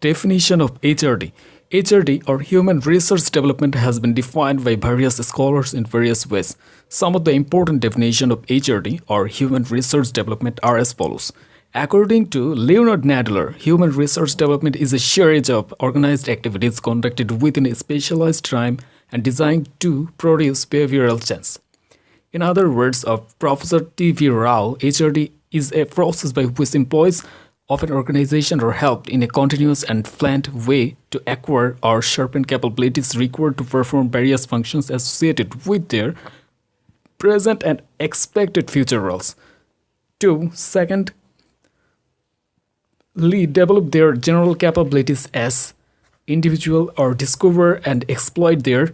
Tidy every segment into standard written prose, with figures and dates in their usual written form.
Definition of HRD. HRD, or Human Resource Development, has been defined by various scholars in various ways. Some of the important definitions of HRD, or Human Resource Development, are as follows. According to Leonard Nadler, human resource development is a series of organized activities conducted within a specialized time and designed to produce behavioral change. In other words of Professor T.V. Rao, HRD is a process by which employees of an organization are helped in a continuous and planned way to acquire or sharpen capabilities required to perform various functions associated with their present and expected future roles. 2. Second, develop their general capabilities as individual or discover and exploit their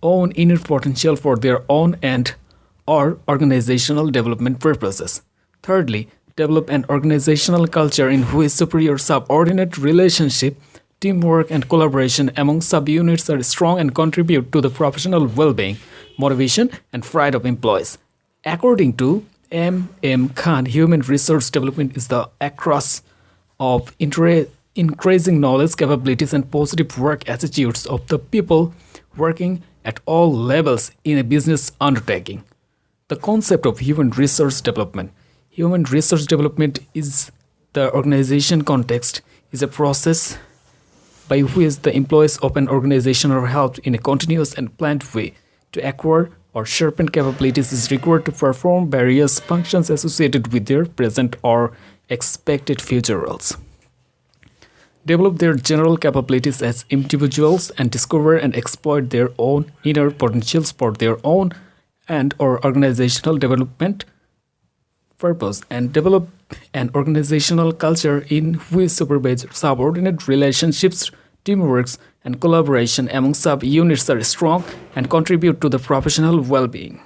own inner potential for their own and or organizational development purposes. Thirdly, develop an organizational culture in which superior-subordinate relationship, teamwork, and collaboration among subunits are strong and contribute to the professional well-being, motivation, and pride of employees. According to M. Khan, human resource development is the across of increasing knowledge, capabilities, and positive work attitudes of the people working at all levels in a business undertaking. The concept of human resource development. Human resource development is the organization context is a process by which the employees of an organization are helped in a continuous and planned way to acquire or sharpen capabilities is required to perform various functions associated with their present or expected future roles. Develop their general capabilities as individuals and discover and exploit their own inner potentials for their own and or organizational development purpose, and develop an organizational culture in which supervise subordinate relationships, teamwork, and collaboration among sub-units are strong and contribute to the professional well-being,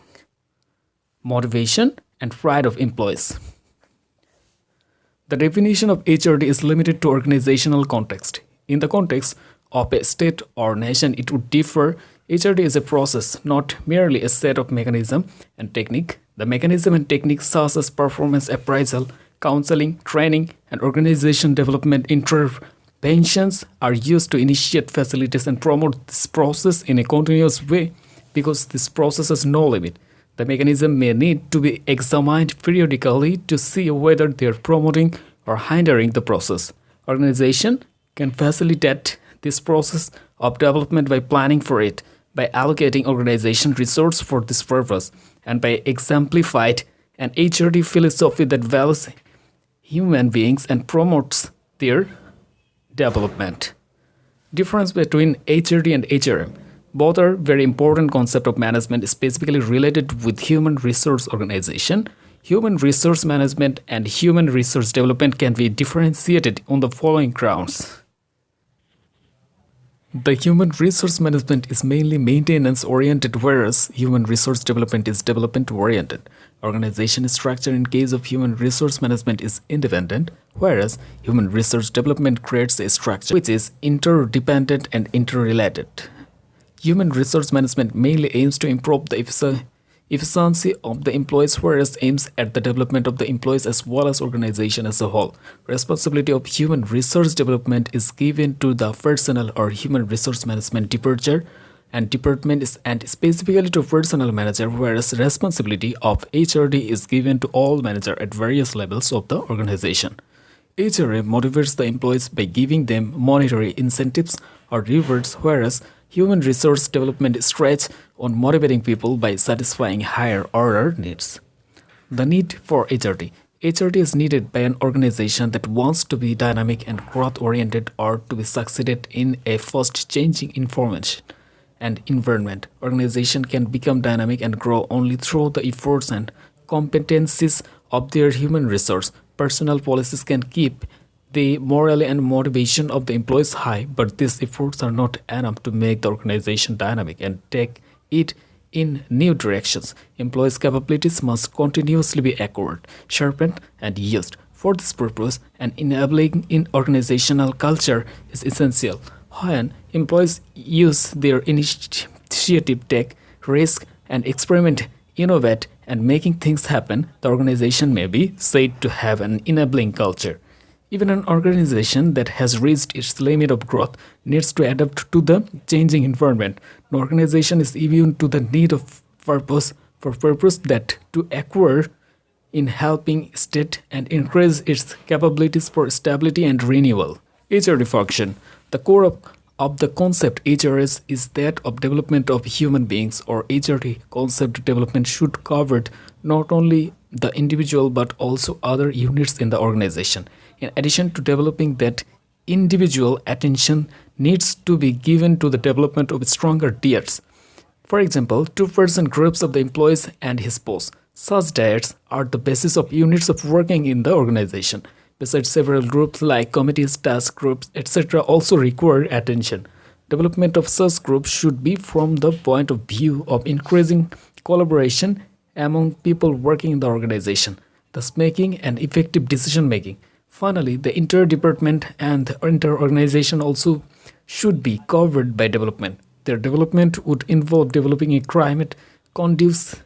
motivation, and pride of employees. The definition of HRD is limited to organizational context. In the context of a state or nation, it would differ. HRD is a process, not merely a set of mechanism and technique. The mechanism and techniques such as performance appraisal, counseling, training, and organization development interventions are used to initiate, facilitate, and promote this process in a continuous way because this process has no limit. The mechanism may need to be examined periodically to see whether they are promoting or hindering the process. Organization can facilitate this process of development by planning for it, by allocating organization resources for this purpose, and by exemplified an HRD philosophy that values human beings and promotes their development. Difference between HRD and HRM. Both are very important concept of management specifically related with human resource organization. Human resource management and human resource development can be differentiated on the following grounds. The human resource management is mainly maintenance-oriented, whereas human resource development is development-oriented. Organization structure in case of human resource management is independent, whereas human resource development creates a structure which is interdependent and interrelated. Human resource management mainly aims to improve the efficiency of the employees, whereas aims at the development of the employees as well as organization as a whole. Responsibility of human resource development is given to the personnel or human resource management department and specifically to personnel manager, whereas responsibility of HRD is given to all manager at various levels of the organization. HRM motivates the employees by giving them monetary incentives or rewards, whereas human resource development stretches on motivating people by satisfying higher order needs. The need for HRD. HRD is needed by an organization that wants to be dynamic and growth-oriented or to be succeeded in a fast-changing information and environment. Organization can become dynamic and grow only through the efforts and competencies of their human resource. Personal policies can keep the morale and motivation of the employees high, but these efforts are not enough to make the organization dynamic and take it in new directions. Employees' capabilities must continuously be acquired, sharpened, and used. For this purpose, an enabling in organizational culture is essential. When employees use their initiative, take risk, and experiment, innovate, and making things happen, the organization may be said to have an enabling culture. Even an organization that has reached its limit of growth needs to adapt to the changing environment. No organization is immune to the need of purpose that to acquire in helping state and increase its capabilities for stability and renewal. HRD function. The core of the concept HRS is that of development of human beings, or HRD concept development should cover not only the individual but also other units in the organization. In addition to developing that individual, attention needs to be given to the development of stronger tiers. For example, two-person groups of the employees and his boss. Such tiers are the basis of units of working in the organization. Besides, several groups like committees, task groups, etc. also require attention. Development of such groups should be from the point of view of increasing collaboration among people working in the organization, thus making an effective decision making. Finally, the inter-department and inter-organization also should be covered by development. Their development would involve developing a climate conducive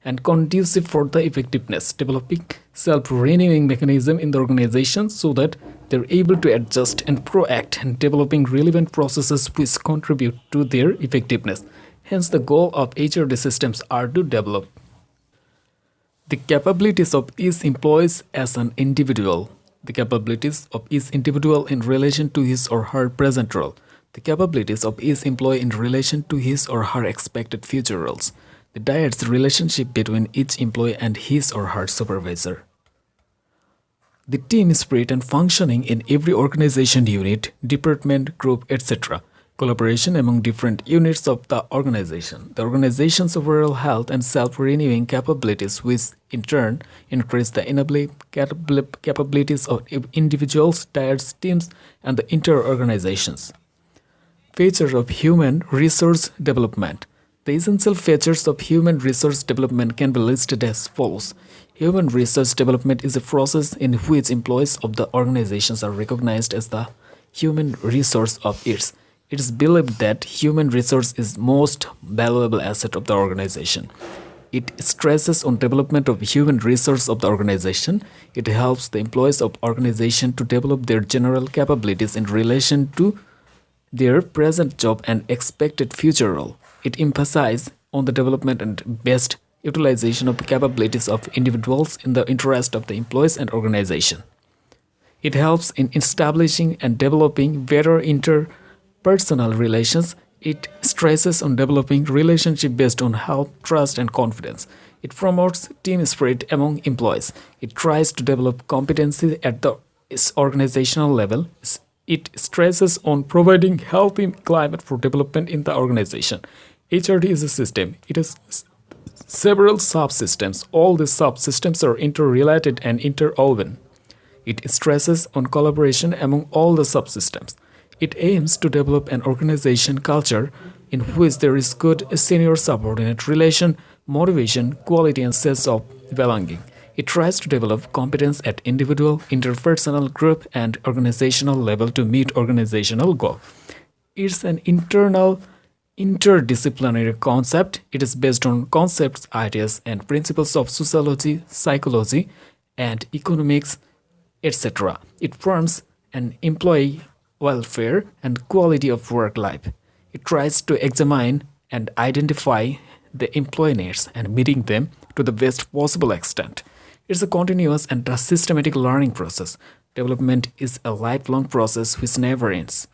and conducive for the effectiveness, developing self-renewing mechanism in the organization so that they're able to adjust and proact, and developing relevant processes which contribute to their effectiveness. Hence, the goal of HRD systems are to develop the capabilities of each employee as an individual, the capabilities of each individual in relation to his or her present role, the capabilities of each employee in relation to his or her expected future roles, the desired relationship between each employee and his or her supervisor, the team spirit and functioning in every organization unit, department, group, etc. Collaboration among different units of the organization's overall health and self-renewing capabilities, which in turn increase the enabling capabilities of individuals, tiers, teams, and the inter-organizations. Features of human resource development. The essential features of human resource development can be listed as follows. Human resource development is a process in which employees of the organizations are recognized as the human resource of its. It is believed that human resource is most valuable asset of the organization. It stresses on development of human resource of the organization. It helps the employees of organization to develop their general capabilities in relation to their present job and expected future role. It emphasizes on the development and best utilization of the capabilities of individuals in the interest of the employees and organization. It helps in establishing and developing better interpersonal relations. It stresses on developing relationship based on health, trust, and confidence. It promotes team spirit among employees. It tries to develop competency at the organizational level. It stresses on providing healthy climate for development in the organization. HRD is a system. It has several subsystems. All the subsystems are interrelated and interwoven. It stresses on collaboration among all the subsystems. It aims to develop an organization culture in which there is good senior-subordinate relation, motivation, quality, and sense of belonging. It tries to develop competence at individual, interpersonal, group, and organizational level to meet organizational goals. It's an internal, interdisciplinary concept. It is based on concepts, ideas, and principles of sociology, psychology, and economics, etc. It forms an employee welfare and quality of work life. It tries to examine and identify the employee needs and meeting them to the best possible extent. It's a continuous and a systematic learning process. Development is a lifelong process which never ends.